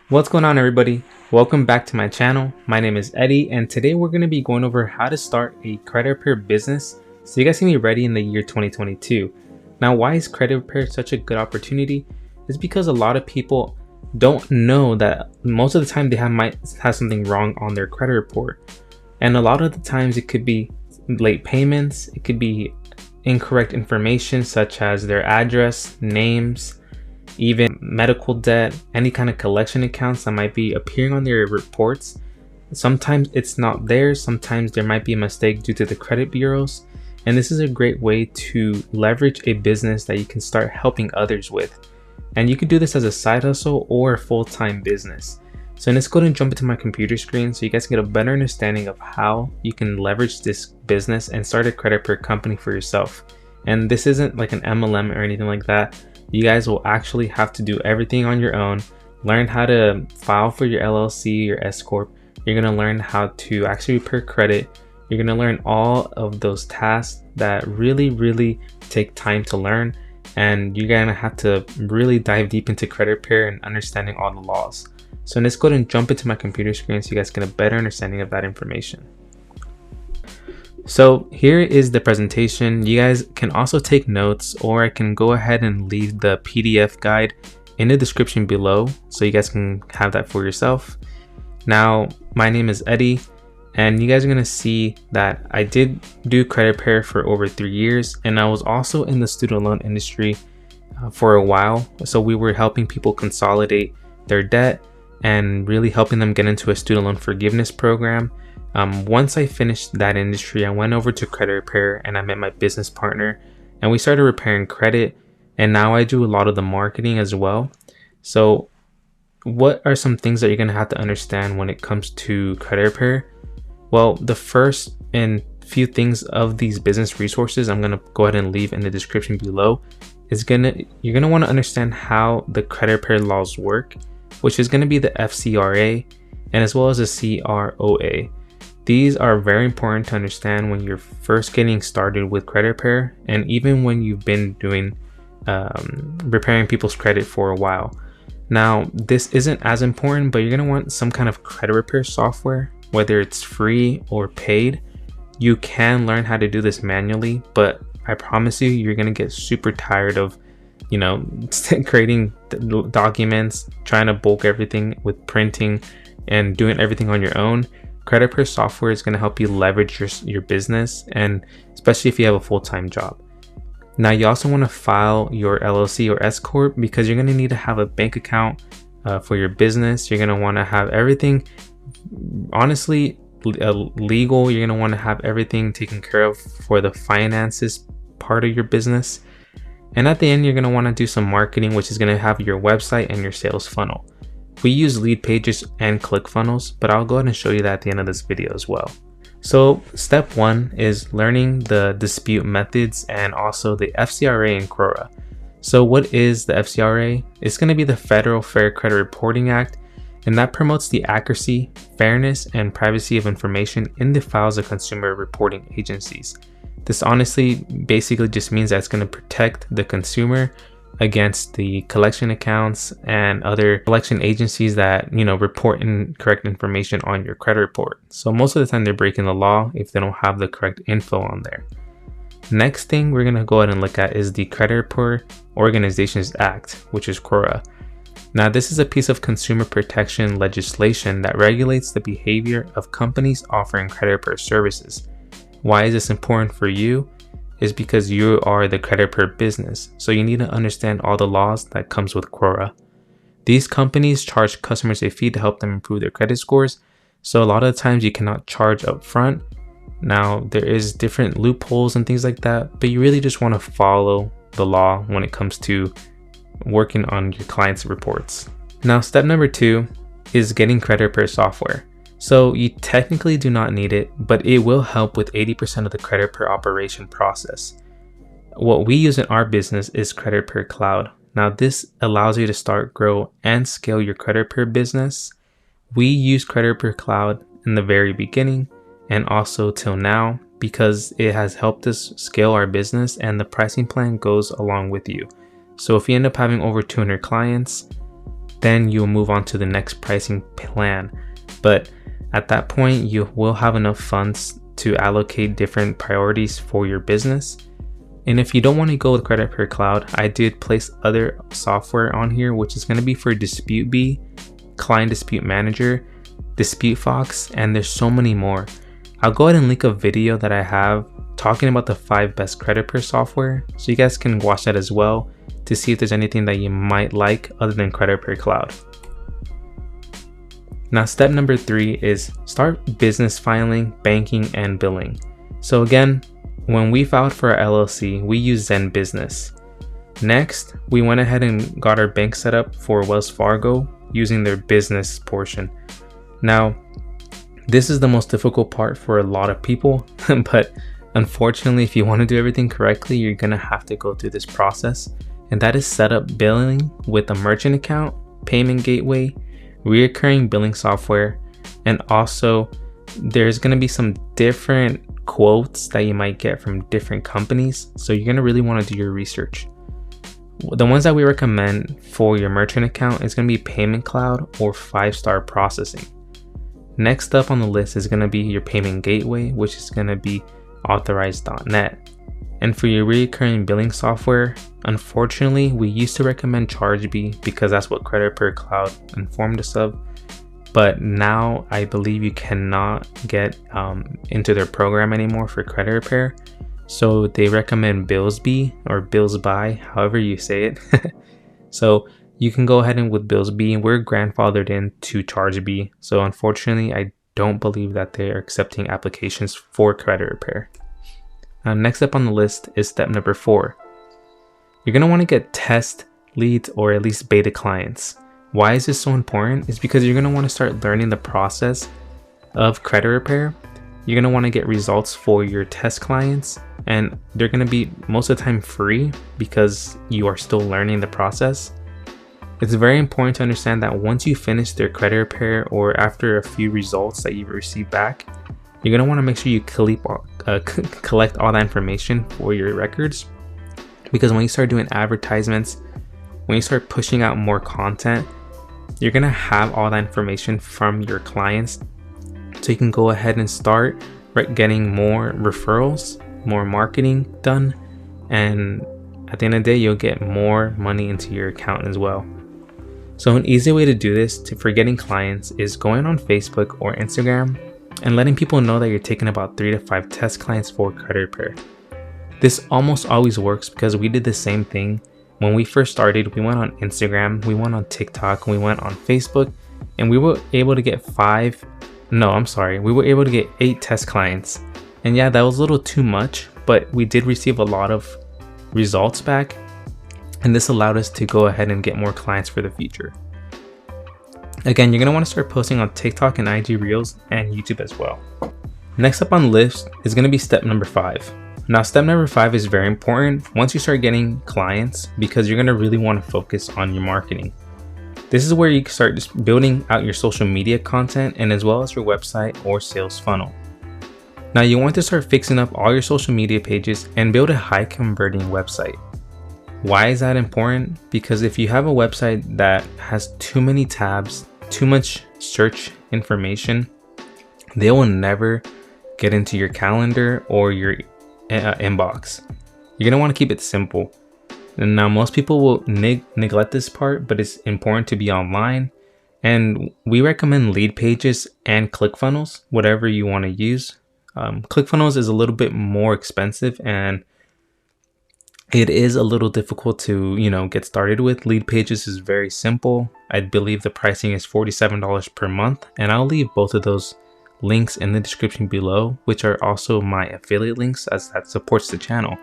What's going on, everybody? Welcome back to my channel. My name is Eddie, and today we're going to be going over how to start a credit repair business so you guys can be ready in the year 2022. Now, why is credit repair such a good opportunity? It's because a lot of people don't know that most of the time they might have something wrong on their credit report. And a lot of the times it could be late payments, it could be incorrect information such as their address, names, even medical debt, any kind of collection accounts that might be appearing on their reports. Sometimes it's not there, sometimes there might be a mistake due to the credit bureaus. And this is a great way to leverage a business that you can start helping others with. And you can do this as a side hustle or a full-time business. So let's go ahead and jump into my computer screen so you guys can get a better understanding of how you can leverage this business and start a credit repair company for yourself. And this isn't like an MLM or anything like that. You guys will actually have to do everything on your own, learn how to file for your LLC, your S-corp. You're going to learn how to actually repair credit. You're going to learn all of those tasks that really take time to learn. And you're going to have to really dive deep into credit repair and understanding all the laws. So let's go ahead and jump into my computer screen so you guys get a better understanding of that information. So here is the presentation. You guys can also take notes, or I can go ahead and leave the PDF guide in the description below so you guys can have that for yourself. Now, my name is Eddie, and you guys are going to see that I did do credit repair for over 3 years, and I was also in the student loan industry for a while. So we were helping people consolidate their debt and really helping them get into a student loan forgiveness program. Once I finished that industry, I went over to credit repair and I met my business partner and we started repairing credit, and now I do a lot of the marketing as well. So what are some things that you're going to have to understand when it comes to credit repair? Well, the first and few things of these business resources I'm going to go ahead and leave in the description below is you're going to want to understand how the credit repair laws work, which is going to be the FCRA and as well as the CROA. These are very important to understand when you're first getting started with credit repair, and even when you've been doing repairing people's credit for a while. Now, this isn't as important, but you're going to want some kind of credit repair software, whether it's free or paid. You can learn how to do this manually, but I promise you, you're going to get super tired of, creating documents, trying to bulk everything with printing and doing everything on your own. Credit repair software is going to help you leverage your business, and especially if you have a full-time job. Now, you also want to file your LLC or S-corp because you're going to need to have a bank account for your business. You're going to want to have everything, honestly, legal. You're going to want to have everything taken care of for the finances part of your business. And at the end, you're going to want to do some marketing, which is going to have your website and your sales funnel. We use lead pages and ClickFunnels, but I'll go ahead and show you that at the end of this video as well. So step 1 is learning the dispute methods and also the FCRA and CROA. So what is the FCRA? It's going to be the Federal Fair Credit Reporting Act, and that promotes the accuracy, fairness, and privacy of information in the files of consumer reporting agencies. This honestly basically just means that it's going to protect the consumer against the collection accounts and other collection agencies that report incorrect information on your credit report. So most of the time they're breaking the law if they don't have the correct info on there. Next thing we're going to go ahead and look at is the Credit Repair Organizations Act, which is CROA. Now, this is a piece of consumer protection legislation that regulates the behavior of companies offering credit repair services. Why is this important for you? Is because you are the credit repair business, so you need to understand all the laws that comes with CROA. These companies charge customers a fee to help them improve their credit scores, so a lot of times you cannot charge up front. Now, there is different loopholes and things like that, but you really just want to follow the law when it comes to working on your clients' reports. Now, step number 2 is getting credit repair software. So you technically do not need it, but it will help with 80% of the credit repair operation process. What we use in our business is Credit Repair Cloud. Now, this allows you to start, grow, and scale your credit repair business. We use Credit Repair Cloud in the very beginning and also till now because it has helped us scale our business, and the pricing plan goes along with you. So if you end up having over 200 clients, then you'll move on to the next pricing plan. But at that point, you will have enough funds to allocate different priorities for your business. And if you don't want to go with Credit Repair Cloud, I did place other software on here, which is going to be for DisputeBee, Client Dispute Manager, Dispute Fox, and there's so many more. I'll go ahead and link a video that I have talking about the 5 best credit repair software, so you guys can watch that as well to see if there's anything that you might like other than Credit Repair Cloud. Now, step number 3 is start business filing, banking, and billing. So again, when we filed for our LLC, we use Zen Business. Next, we went ahead and got our bank set up for Wells Fargo using their business portion. Now, this is the most difficult part for a lot of people, but unfortunately, if you want to do everything correctly, you're going to have to go through this process. And that is set up billing with a merchant account, payment gateway, reoccurring billing software, and also there's going to be some different quotes that you might get from different companies. So you're going to really want to do your research. The ones that we recommend for your merchant account is going to be Payment Cloud or 5-Star Processing. Next up on the list is going to be your payment gateway, which is going to be Authorize.net. And for your recurring billing software, unfortunately, we used to recommend ChargeBee because that's what Credit Repair Cloud informed us of. But now I believe you cannot get into their program anymore for credit repair. So they recommend Billsbee or Billsby, however you say it. So you can go ahead and with Billsbee, we're grandfathered in to ChargeBee. So unfortunately, I don't believe that they are accepting applications for credit repair. Next up on the list is step number 4. You're going to want to get test leads or at least beta clients. Why is this so important? It's because you're going to want to start learning the process of credit repair. You're going to want to get results for your test clients, and they're going to be most of the time free because you are still learning the process. It's very important to understand that once you finish their credit repair or after a few results that you've received back, you're going to want to make sure you collect all that information for your records, because when you start doing advertisements, when you start pushing out more content, you're going to have all that information from your clients, so you can go ahead and start getting more referrals, more marketing done, and at the end of the day, you'll get more money into your account as well. So an easy way to do this for getting clients is going on Facebook or Instagram and letting people know that you're taking about 3 to 5 test clients for credit repair. This almost always works because we did the same thing. When we first started, we went on Instagram, we went on TikTok, we went on Facebook, and we were able to get 8 test clients. And yeah, that was a little too much, but we did receive a lot of results back, and this allowed us to go ahead and get more clients for the future. Again, you're going to want to start posting on TikTok and IG Reels and YouTube as well. Next up on the list is going to be step number 5. Now, step number 5 is very important once you start getting clients, because you're going to really want to focus on your marketing. This is where you can start just building out your social media content and as well as your website or sales funnel. Now, you want to start fixing up all your social media pages and build a high converting website. Why is that important? Because if you have a website that has too many tabs, too much search information, they will never get into your calendar or your inbox. You're going to want to keep it simple. And now most people will neglect this part, but it's important to be online. And we recommend lead pages and ClickFunnels, whatever you want to use. ClickFunnels is a little bit more expensive and it is a little difficult to, get started with. Lead pages is very simple. I believe the pricing is $47 per month, and I'll leave both of those links in the description below, which are also my affiliate links as that supports the channel.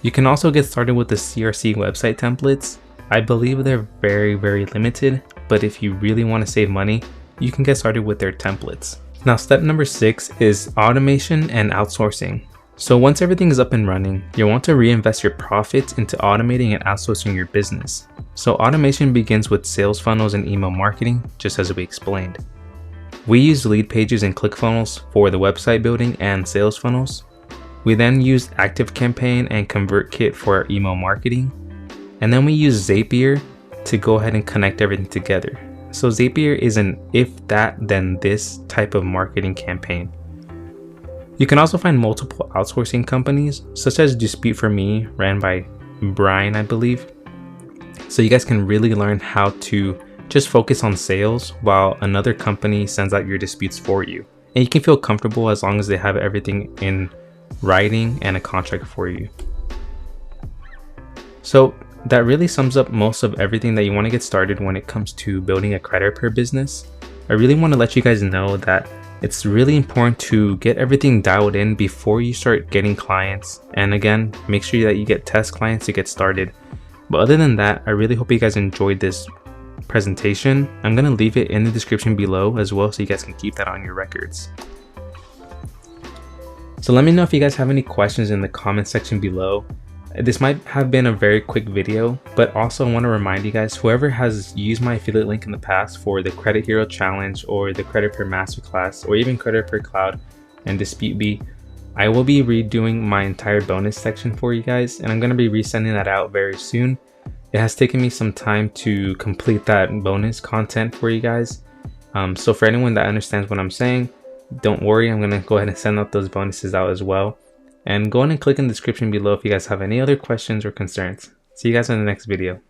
You can also get started with the CRC website templates. I believe they're very, very limited, but if you really want to save money, you can get started with their templates. Now, step number 6 is automation and outsourcing. So once everything is up and running, you'll want to reinvest your profits into automating and outsourcing your business. So automation begins with sales funnels and email marketing, just as we explained. We use lead pages and ClickFunnels for the website building and sales funnels. We then use ActiveCampaign and Convertkit for our email marketing. And then we use Zapier to go ahead and connect everything together. So Zapier is an if that then this type of marketing campaign. You can also find multiple outsourcing companies, such as Dispute for Me, ran by Brian, I believe. So you guys can really learn how to just focus on sales while another company sends out your disputes for you. And you can feel comfortable as long as they have everything in writing and a contract for you. So that really sums up most of everything that you want to get started when it comes to building a credit repair business. I really want to let you guys know that it's really important to get everything dialed in before you start getting clients. And again, make sure that you get test clients to get started. But other than that, I really hope you guys enjoyed this presentation. I'm going to leave it in the description below as well, so you guys can keep that on your records. So let me know if you guys have any questions in the comment section below. This might have been a very quick video, but also I want to remind you guys, whoever has used my affiliate link in the past for the Credit Hero Challenge or the Credit Repair Masterclass or even Credit Repair Cloud and Dispute Bee, I will be redoing my entire bonus section for you guys, and I'm going to be resending that out very soon. It has taken me some time to complete that bonus content for you guys. So for anyone that understands what I'm saying, don't worry, I'm going to go ahead and send out those bonuses out as well. And go ahead and click in the description below if you guys have any other questions or concerns. See you guys in the next video.